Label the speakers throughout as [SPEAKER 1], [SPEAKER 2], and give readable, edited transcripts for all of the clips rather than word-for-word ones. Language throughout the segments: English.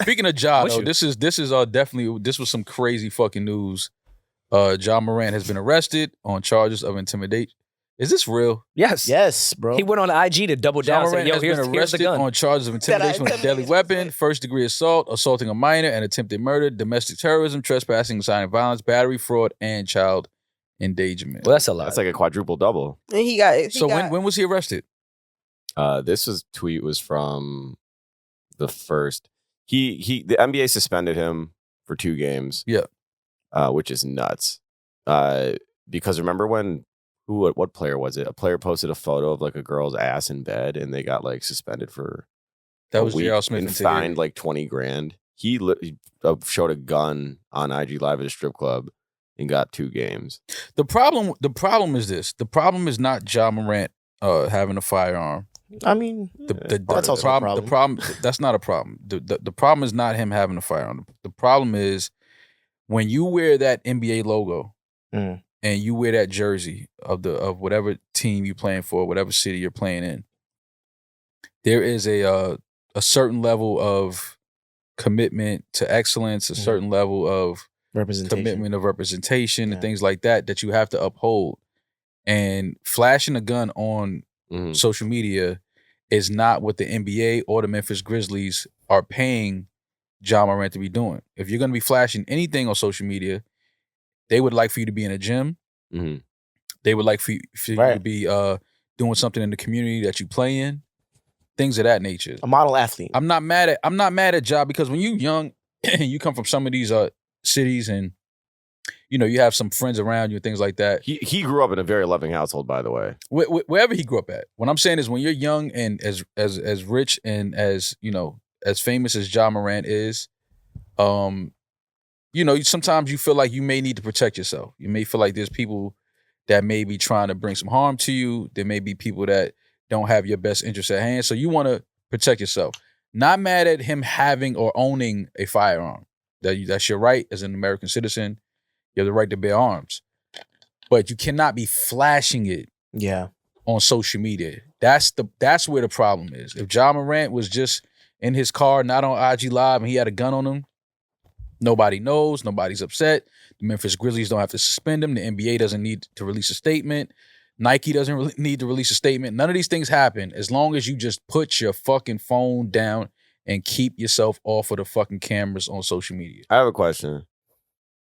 [SPEAKER 1] Speaking of Ja, though, this is definitely this was some crazy fucking news. Ja Morant has been arrested on charges of intimidation. Is this real?
[SPEAKER 2] Yes, bro.
[SPEAKER 3] He went on IG to double down.
[SPEAKER 1] Ja Morant has been arrested on charges of intimidation with a deadly weapon, first-degree assault, assaulting a minor, and attempted murder, domestic terrorism, trespassing, inciting violence, battery, fraud, and child endangerment.
[SPEAKER 3] Well, that's a lot.
[SPEAKER 4] That's like a quadruple double.
[SPEAKER 2] And he got
[SPEAKER 1] when was he arrested?
[SPEAKER 4] This tweet was from the first. The NBA suspended him for 2 games.
[SPEAKER 1] Yeah.
[SPEAKER 4] Which is nuts. Because remember when what player was it? A player posted a photo of like a girl's ass in bed, and they got like suspended for
[SPEAKER 1] that was J.R. Smith
[SPEAKER 4] and fined like $20,000. He showed a gun on IG Live at a strip club and got 2 games.
[SPEAKER 1] The problem is this. The problem is not Ja Morant having a firearm.
[SPEAKER 2] I mean, that's also a problem.
[SPEAKER 1] The problem that's not a problem. The problem is not him having a firearm. The problem is when you wear that NBA logo and you wear that jersey of whatever team you're playing for, whatever city you're playing in, there is a certain level of commitment to excellence, a certain level of commitment of representation and things like that you have to uphold. And flashing a gun on social media is not what the NBA or the Memphis Grizzlies are paying Ja Morant to be doing. If you're going to be flashing anything on social media, they would like for you to be in a gym. They would like for you to be doing something in the community that you play in, things of that nature.
[SPEAKER 2] A model athlete.
[SPEAKER 1] I'm not mad at Ja because when you're young and you come from some of these cities and you have some friends around you and things like that.
[SPEAKER 4] He grew up in a very loving household, by the way.
[SPEAKER 1] Wherever he grew up at. What I'm saying is when you're young and as rich and as famous as Ja Morant is, sometimes you feel like you may need to protect yourself. You may feel like there's people that may be trying to bring some harm to you. There may be people that don't have your best interest at hand. So you want to protect yourself. Not mad at him having or owning a firearm. That's your right as an American citizen. You have the right to bear arms. But you cannot be flashing it on social media. That's where the problem is. If Ja Morant was just in his car, not on IG Live, and he had a gun on him, nobody knows. Nobody's upset. The Memphis Grizzlies don't have to suspend him. The NBA doesn't need to release a statement. Nike doesn't need to release a statement. None of these things happen as long as you just put your fucking phone down and keep yourself off of the fucking cameras on social media.
[SPEAKER 4] I have a question.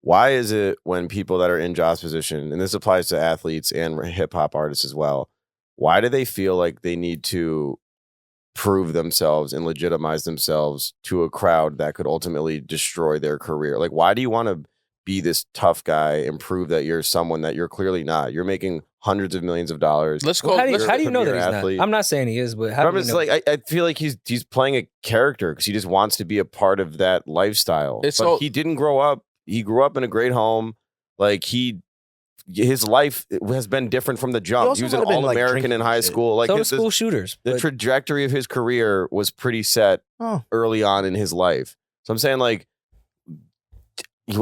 [SPEAKER 4] Why is it when people that are in Ja's position, and this applies to athletes and hip-hop artists as well, why do they feel like they need to prove themselves and legitimize themselves to a crowd that could ultimately destroy their career? Like, why do you want to be this tough guy and prove that you're someone that you're clearly not? You're making hundreds of millions of dollars.
[SPEAKER 3] How do you know that he's
[SPEAKER 4] athlete.
[SPEAKER 3] not? I'm not saying he is, but how do you know?
[SPEAKER 4] I feel like he's playing a character because he just wants to be a part of that lifestyle. He didn't grow up. He grew up in a great home. Like his life has been different from the jump. He was an All-American in high school. Like
[SPEAKER 3] school shooters.
[SPEAKER 4] The trajectory of his career was pretty set early on in his life. So I'm saying, like,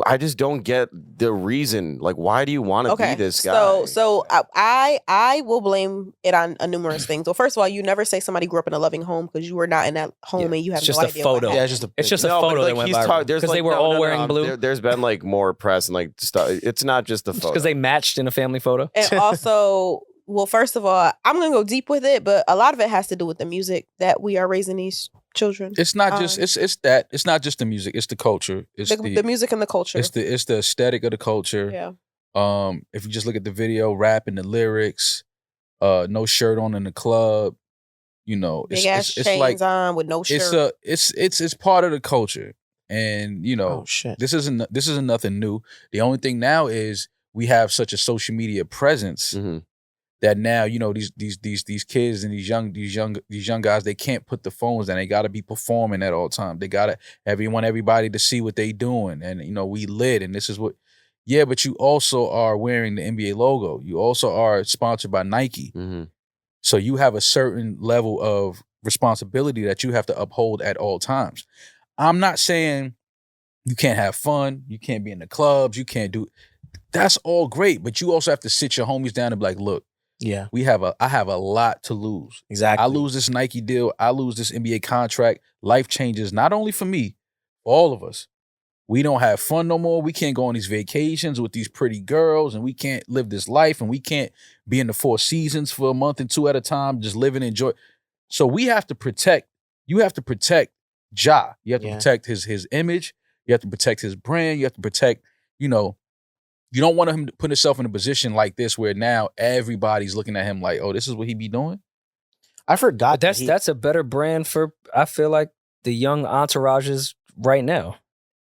[SPEAKER 4] I just don't get the reason. Like, why do you want to be this guy?
[SPEAKER 2] So I will blame it on numerous things. Well, first of all, you never say somebody grew up in a loving home because you were not in that home and you have
[SPEAKER 3] it's
[SPEAKER 2] no
[SPEAKER 3] just
[SPEAKER 2] idea.
[SPEAKER 3] A photo.
[SPEAKER 2] Yeah,
[SPEAKER 3] it's just a photo that went viral because they were all wearing blue.
[SPEAKER 4] There's been like more press and like stuff. It's not just the photo
[SPEAKER 3] because they matched in a family photo.
[SPEAKER 2] And also, well, first of all, I'm gonna go deep with it, but a lot of it has to do with the music that we are raising these children.
[SPEAKER 1] It's not just it's not just the music. It's the culture. It's
[SPEAKER 2] the music and the culture.
[SPEAKER 1] It's the aesthetic of the culture.
[SPEAKER 2] Yeah.
[SPEAKER 1] If you just look at the video, rap and the lyrics, no shirt on in the club,
[SPEAKER 2] big ass chains like, on with no shirt.
[SPEAKER 1] It's part of the culture, and this isn't nothing new. The only thing now is we have such a social media presence. That now these kids and these young guys, they can't put the phones down. They got to be performing at all times. They got to everybody to see what they doing, and we lit, and this is what. Yeah, but you also are wearing the NBA logo. You also are sponsored by Nike, so you have a certain level of responsibility that you have to uphold at all times. I'm not saying you can't have fun, you can't be in the clubs, you can't do. That's all great, but you also have to sit your homies down and be like, look.
[SPEAKER 2] Yeah,
[SPEAKER 1] I have a lot to lose.
[SPEAKER 2] Exactly.
[SPEAKER 1] I lose this Nike deal. I lose this NBA contract. Life changes not only for me, all of us. We don't have fun no more. We can't go on these vacations with these pretty girls, and we can't live this life, and we can't be in the Four Seasons for a month and two at a time, just live and enjoy. So we have to protect. You have to protect Ja. You have to protect his image. You have to protect his brand. You have to protect, you don't want him to put himself in a position like this where now everybody's looking at him like, oh, this is what he be doing?
[SPEAKER 3] I forgot. But that's a better brand for, I feel like, the young entourages right now.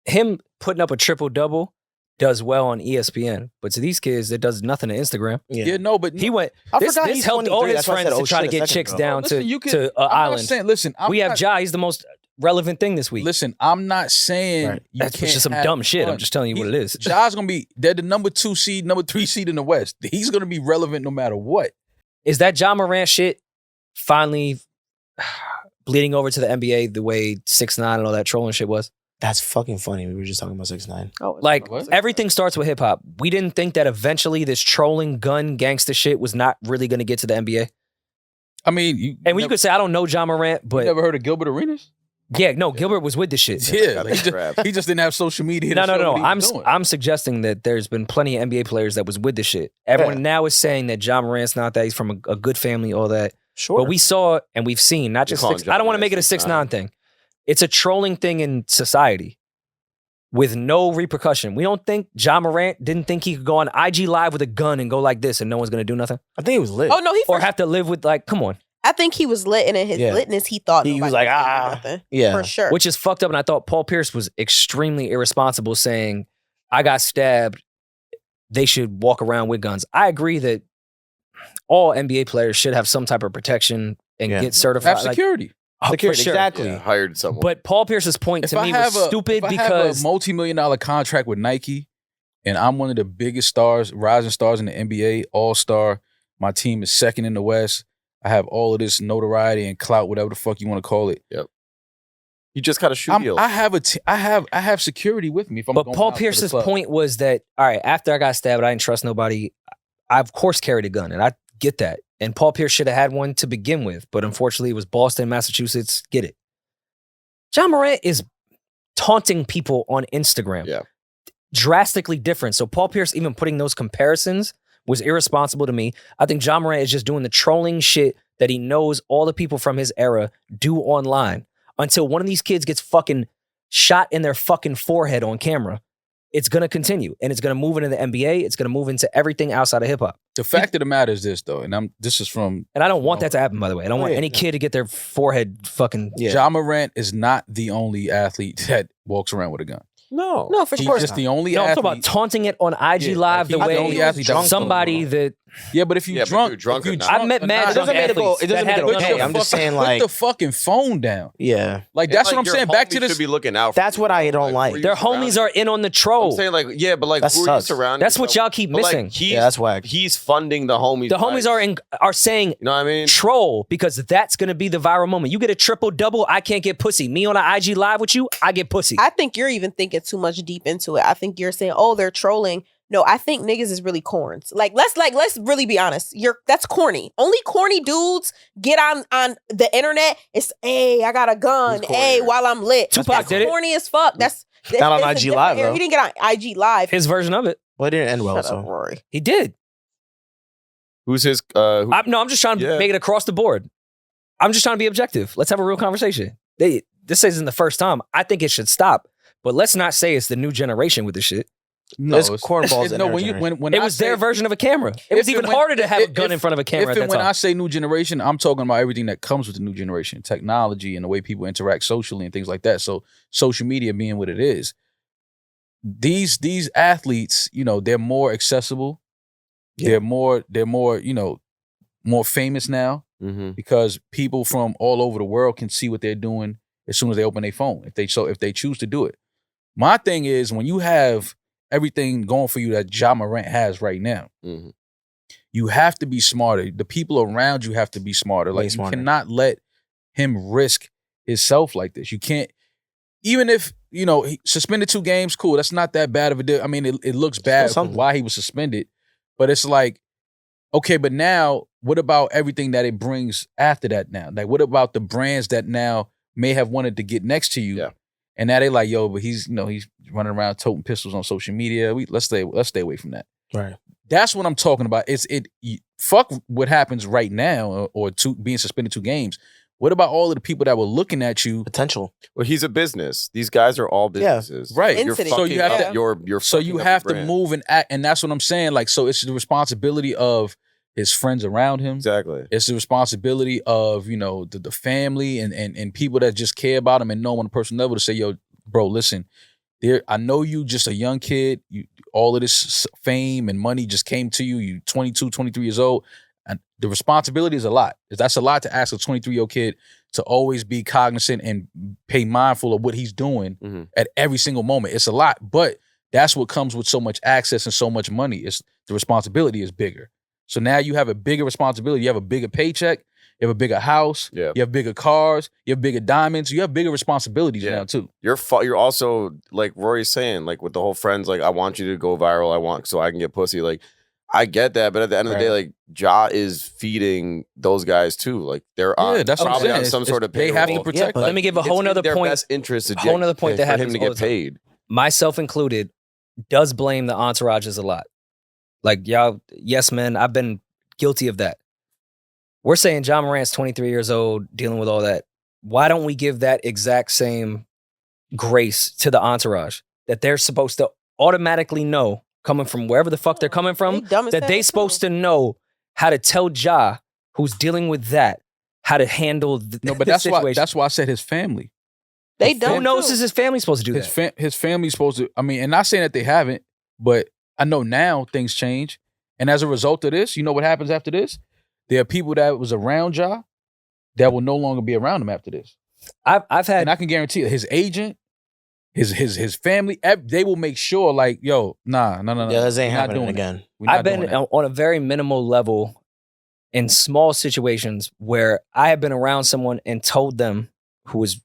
[SPEAKER 3] Him putting up a triple-double does well on ESPN, but to these kids, it does nothing to Instagram.
[SPEAKER 1] Yeah, no, but
[SPEAKER 3] he went. This helped all his friends to try to get chicks down to an island. We have Ja. He's the most relevant thing this week.
[SPEAKER 1] Listen, I'm not saying
[SPEAKER 3] that's just some dumb shit.
[SPEAKER 1] Fun.
[SPEAKER 3] I'm just telling you what it is.
[SPEAKER 1] Ja's gonna be. They're the number 2 seed, number 3 seed in the West. He's gonna be relevant no matter what.
[SPEAKER 3] Is that Ja Morant shit finally bleeding over to the NBA the way 6ix9ine and all that trolling shit was?
[SPEAKER 5] That's fucking funny. We were just talking about 6ix9ine.
[SPEAKER 2] Oh,
[SPEAKER 3] like, everything starts with hip hop. We didn't think that eventually this trolling, gun, gangster shit was not really going to get to the NBA.
[SPEAKER 1] I mean,
[SPEAKER 3] you could say, I don't know Ja Morant, but.
[SPEAKER 1] You never heard of Gilbert Arenas?
[SPEAKER 3] Yeah, no, Gilbert was with the shit.
[SPEAKER 1] Yeah, he just didn't have social media.
[SPEAKER 3] No. I'm suggesting that there's been plenty of NBA players that was with the shit. Everyone now is saying that Ja Morant's not that. He's from a good family, all that.
[SPEAKER 5] Sure.
[SPEAKER 3] But we saw and we've seen, not just I don't want to make it a 6ix9ine thing. It's a trolling thing in society with no repercussion. We don't think Ja Morant didn't think he could go on IG Live with a gun and go like this and no one's going to do nothing.
[SPEAKER 5] I think he was lit.
[SPEAKER 2] Oh, no,
[SPEAKER 3] or have to live with, like, come on.
[SPEAKER 2] I think he was lit, and in his litness, he thought
[SPEAKER 5] he was like,
[SPEAKER 2] nothing.
[SPEAKER 5] Yeah.
[SPEAKER 2] For sure.
[SPEAKER 3] Which is fucked up, and I thought Paul Pierce was extremely irresponsible saying, I got stabbed, they should walk around with guns. I agree that all NBA players should have some type of protection and get certified.
[SPEAKER 1] Have security.
[SPEAKER 5] Security,
[SPEAKER 3] sure.
[SPEAKER 5] exactly.
[SPEAKER 4] Yeah, hired someone.
[SPEAKER 3] But Paul Pierce's point to me was stupid because
[SPEAKER 1] I have a multi-million-dollar contract with Nike, and I'm one of the biggest stars, rising stars in the NBA, all-star. My team is second in the West. I have all of this notoriety and clout, whatever the fuck you want to call it.
[SPEAKER 4] Yep. You just got a shoe deal.
[SPEAKER 1] I have security with me. If I'm
[SPEAKER 3] but
[SPEAKER 1] going
[SPEAKER 3] Paul Pierce's point was that, all right, after I got stabbed, I didn't trust nobody. I of course carried a gun, and I get that. And Paul Pierce should have had one to begin with, but unfortunately it was Boston, Massachusetts. Get it. Ja Morant is taunting people on Instagram.
[SPEAKER 4] Yeah.
[SPEAKER 3] Drastically different. So Paul Pierce even putting those comparisons was irresponsible to me. I think Ja Morant is just doing the trolling shit that he knows all the people from his era do online until one of these kids gets fucking shot in their fucking forehead on camera. It's going to continue, and it's going to move into the NBA. It's going to move into everything outside of hip hop.
[SPEAKER 1] The fact of the matter is this, though, and I don't
[SPEAKER 3] want that to happen, by the way. I don't want any kid to get their forehead fucking.
[SPEAKER 1] Ja Morant is not the only athlete that walks around with a gun.
[SPEAKER 5] No,
[SPEAKER 2] for
[SPEAKER 1] He's
[SPEAKER 2] sure.
[SPEAKER 1] just the only athlete.
[SPEAKER 3] I'm talking about taunting it on IG Live the way somebody that.
[SPEAKER 1] Yeah, but if you're drunk,
[SPEAKER 3] I've met mad drunk athletes.
[SPEAKER 5] It doesn't make it okay. I'm just saying, like,
[SPEAKER 1] put the fucking phone down.
[SPEAKER 5] Yeah,
[SPEAKER 1] like that's what I'm saying. Back to this.
[SPEAKER 4] Should be looking out.
[SPEAKER 5] That's what I don't like.
[SPEAKER 3] Their homies are in on the troll.
[SPEAKER 4] I'm saying, like, yeah, but like, who are you surrounding?
[SPEAKER 3] That's what y'all keep missing.
[SPEAKER 5] Yeah, that's whack.
[SPEAKER 4] He's funding the homies.
[SPEAKER 3] The homies are saying,
[SPEAKER 4] you know what I mean?
[SPEAKER 3] Troll, because that's gonna be the viral moment. You get a triple-double, I can't get pussy. Me on an IG Live with you, I get pussy.
[SPEAKER 2] I think you're even thinking too much deep into it. I think you're saying, oh, they're trolling. No, I think niggas is really corns. Let's really be honest. That's corny. Only corny dudes get on the internet. It's, hey, I got a gun. Hey, while I'm lit.
[SPEAKER 3] Tupac did it.
[SPEAKER 2] Corny as fuck. That's
[SPEAKER 5] not on IG Live though.
[SPEAKER 2] He didn't get on IG Live.
[SPEAKER 3] His version of it.
[SPEAKER 5] Well, it didn't end well.
[SPEAKER 2] Shut up, Rory.
[SPEAKER 3] He did.
[SPEAKER 4] Who's his?
[SPEAKER 3] I'm just trying to make it across the board. I'm just trying to be objective. Let's have a real conversation. This isn't the first time. I think it should stop. But let's not say it's the new generation with this shit.
[SPEAKER 5] No, it's cornballs.
[SPEAKER 1] No, when
[SPEAKER 3] it was their version of a camera. It was even harder to have a gun in front of a camera at that time.
[SPEAKER 1] When I say new generation, I'm talking about everything that comes with the new generation, technology and the way people interact socially and things like that. So social media being what it is, these athletes, they're more accessible. Yeah. They're more, more famous now because people from all over the world can see what they're doing as soon as they open their phone, if they choose to do it. My thing is, when you have everything going for you that Ja Morant has right now, you have to be smarter. The people around you have to be smarter. Like, you cannot let him risk himself like this. You can't, even if, he suspended 2 games, cool. That's not that bad of a deal. I mean, it looks bad for why he was suspended, but it's like, okay, but now what about everything that it brings after that now? Like, what about the brands that now may have wanted to get next to you And now they like, yo, but he's running around toting pistols on social media. Let's stay away from that.
[SPEAKER 5] Right.
[SPEAKER 1] That's what I'm talking about. Fuck what happens right now or being suspended 2 games. What about all of the people that were looking at you?
[SPEAKER 5] Potential.
[SPEAKER 4] Well, he's a business. These guys are all businesses.
[SPEAKER 1] Right.
[SPEAKER 2] Incident.
[SPEAKER 1] So you have to
[SPEAKER 4] you're
[SPEAKER 1] to move and act, and that's what I'm saying. Like, so it's the responsibility of his friends around him.
[SPEAKER 4] Exactly.
[SPEAKER 1] It's the responsibility of, the family and people that just care about him and know him on a personal level to say, yo, bro, listen, I know you just a young kid. All of this fame and money just came to you. You 22, 23 years old. And the responsibility is a lot. That's a lot to ask a 23-year-old kid to always be cognizant and pay mindful of what he's doing at every single moment. It's a lot, but that's what comes with so much access and so much money. It's the responsibility is bigger. So now you have a bigger responsibility. You have a bigger paycheck. You have a bigger house.
[SPEAKER 4] Yeah.
[SPEAKER 1] You have bigger cars. You have bigger diamonds. You have bigger responsibilities now too.
[SPEAKER 4] You're also, like Rory's saying, like with the whole friends, like I want you to go viral. So I can get pussy. Like I get that, but at the end of the day, like Ja is feeding those guys too. Like they're on
[SPEAKER 1] that's what I'm
[SPEAKER 4] probably
[SPEAKER 1] saying.
[SPEAKER 4] on some sort of
[SPEAKER 1] they
[SPEAKER 4] payroll.
[SPEAKER 1] have to protect.
[SPEAKER 3] But let me give a whole nother point.
[SPEAKER 4] Best interest to
[SPEAKER 3] whole nother point that
[SPEAKER 4] for
[SPEAKER 3] happens
[SPEAKER 4] him to
[SPEAKER 3] all
[SPEAKER 4] get
[SPEAKER 3] the time.
[SPEAKER 4] paid.
[SPEAKER 3] Myself included, does blame the entourages a lot. Like y'all, yes, man, I've been guilty of that. We're saying Ja Morant's 23 years old, dealing with all that. Why don't we give that exact same grace to the entourage that they're supposed to automatically know, coming from wherever the fuck they're coming from, that they supposed to know how to tell Ja, who's dealing with that, how to handle
[SPEAKER 1] but that's
[SPEAKER 3] situation.
[SPEAKER 1] why. That's why I said his family.
[SPEAKER 2] They don't.
[SPEAKER 3] Who knows is his family supposed to do that?
[SPEAKER 1] His family's supposed to. I mean, and not saying that they haven't, but I know now things change, and as a result of this, you know what happens after this? There are people that was around Ja that will no longer be around him after this.
[SPEAKER 3] I've had,
[SPEAKER 1] and I can guarantee you, his agent, his family, they will make sure, like, yo, nah.
[SPEAKER 5] Yeah, this ain't happening again.
[SPEAKER 3] I've been on a very minimal level in small situations where I have been around someone and told them, who was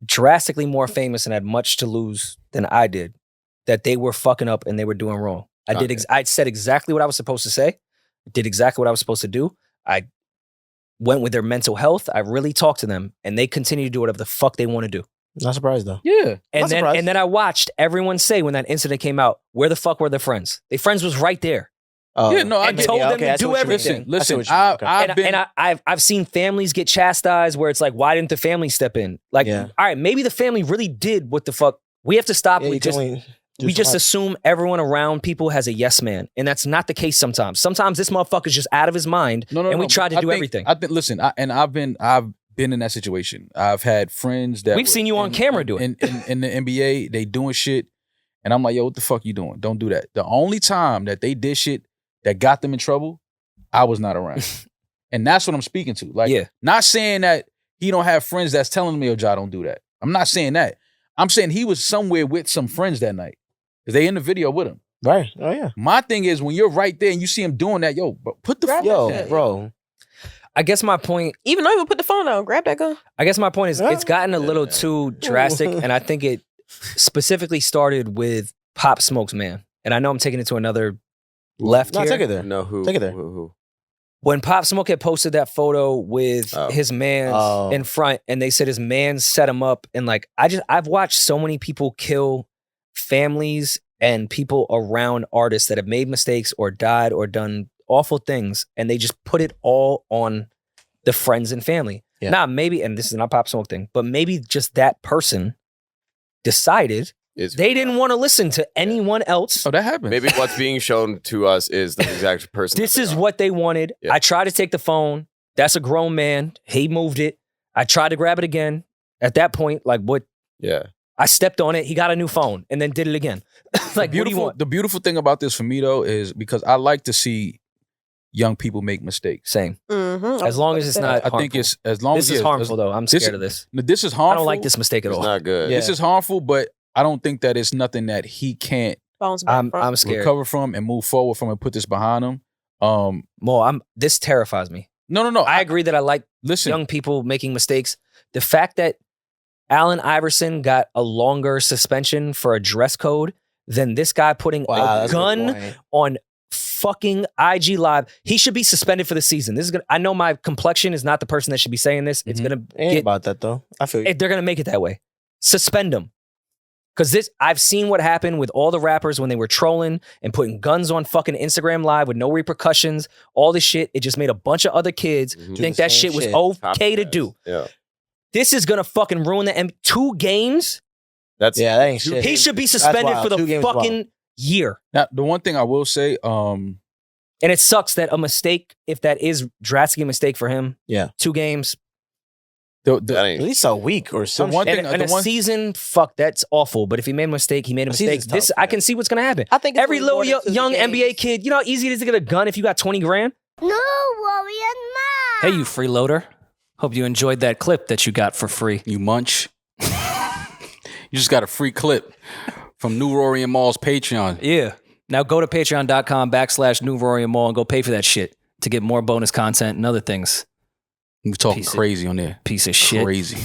[SPEAKER 3] drastically more famous and had much to lose than I did, that they were fucking up and they were doing wrong. I said exactly what I was supposed to say, did exactly what I was supposed to do. I went with their mental health. I really talked to them, and they continue to do whatever the fuck they want to do.
[SPEAKER 5] Not surprised though.
[SPEAKER 1] Yeah.
[SPEAKER 3] And then I watched everyone say when that incident came out, where the fuck were their friends? Their friends was right there.
[SPEAKER 1] Yeah, no, I
[SPEAKER 3] and told them to do everything.
[SPEAKER 1] Listen,
[SPEAKER 3] I've seen families get chastised where it's like, why didn't the family step in? Like, all right, maybe the family really did what the fuck. We have to stop. We just assume everyone around people has a yes man, and that's not the case sometimes. Sometimes this motherfucker's just out of his mind, and we try to do everything.
[SPEAKER 1] I think. Listen, I've been in that situation. I've had friends that
[SPEAKER 3] we've seen you on camera do it
[SPEAKER 1] in the NBA. They doing shit, and I'm like, yo, what the fuck you doing? Don't do that. The only time that they did shit that got them in trouble, I was not around, and that's what I'm speaking to. Like, not saying that he don't have friends that's telling me, yo, Ja, don't do that. I'm not saying that. I'm saying he was somewhere with some friends that night. Because they in the video with him.
[SPEAKER 5] Right. Oh, yeah.
[SPEAKER 1] My thing is, when you're right there and you see him doing that, yo, bro, put the phone down.
[SPEAKER 5] Bro.
[SPEAKER 3] I guess my point...
[SPEAKER 2] Even though even put the phone down, grab that gun.
[SPEAKER 3] I guess my point is, it's gotten a little too drastic, and I think it specifically started with Pop Smoke's man. And I know I'm taking it to another left here.
[SPEAKER 5] Take it there.
[SPEAKER 4] No, who?
[SPEAKER 5] Take it there.
[SPEAKER 4] Who?
[SPEAKER 3] When Pop Smoke had posted that photo with his man in front, and they said his man set him up, and like, I've watched so many people kill families and people around artists that have made mistakes or died or done awful things, and they just put it all on the friends and family. Yeah. Now, maybe, and this is not Pop Smoke thing, but maybe just that person decided they didn't want to listen to anyone else.
[SPEAKER 1] Oh, that happened.
[SPEAKER 4] Maybe what's being shown to us is the exact person.
[SPEAKER 3] This is what they wanted. Yeah. I tried to take the phone. That's a grown man. He moved it. I tried to grab it again. At that point, like, what?
[SPEAKER 4] Yeah.
[SPEAKER 3] I stepped on it. He got a new phone and then did it again. Like, what do you want?
[SPEAKER 1] The beautiful thing about this for me, though, is because I like to see young people make mistakes.
[SPEAKER 3] Same.
[SPEAKER 2] Mm-hmm.
[SPEAKER 3] As long as it's not harmful.
[SPEAKER 1] I think it's, as long as
[SPEAKER 3] this is harmful, though. I'm scared of this.
[SPEAKER 1] This is harmful.
[SPEAKER 3] I don't like this mistake at all.
[SPEAKER 4] It's not good.
[SPEAKER 1] This is harmful, but I don't think that it's nothing that he can't
[SPEAKER 3] I'm scared.
[SPEAKER 1] recover from and move forward from and put this behind him.
[SPEAKER 3] This terrifies me.
[SPEAKER 1] No.
[SPEAKER 3] I agree that I like young people making mistakes. The fact that Allen Iverson got a longer suspension for a dress code than this guy putting a gun on fucking IG Live. He should be suspended for the season. I know my complexion is not the person that should be saying this. It's gonna
[SPEAKER 5] ain't about that though. I feel you.
[SPEAKER 3] They're gonna make it that way. suspend him. Because I've seen what happened with all the rappers when they were trolling and putting guns on fucking Instagram Live with no repercussions, all this shit. It just made a bunch of other kids think that shit was okay to do.
[SPEAKER 4] Yeah.
[SPEAKER 3] This is gonna fucking ruin the 2 games.
[SPEAKER 4] That
[SPEAKER 5] ain't shit.
[SPEAKER 3] He should be suspended for the fucking year.
[SPEAKER 1] Now, the one thing I will say,
[SPEAKER 3] and it sucks that a mistake, if that is drastically a mistake for him, 2 games.
[SPEAKER 5] At least a week or something.
[SPEAKER 3] And a season, fuck, that's awful. But if he made a mistake, he made a mistake. Tough, I can see what's gonna happen.
[SPEAKER 2] I think
[SPEAKER 3] every little young NBA kid, you know how easy it is to get a gun if you got 20 grand?
[SPEAKER 6] No, Rory and Ma.
[SPEAKER 3] Hey, you freeloader. Hope you enjoyed that clip that you got for free.
[SPEAKER 1] You munch. You just got a free clip from New Rory and Maul's Patreon.
[SPEAKER 3] Yeah. Now go to patreon.com/New Rory and Maul and go pay for that shit to get more bonus content and other things.
[SPEAKER 1] We're talking crazy on there.
[SPEAKER 3] Piece of shit.
[SPEAKER 1] Crazy.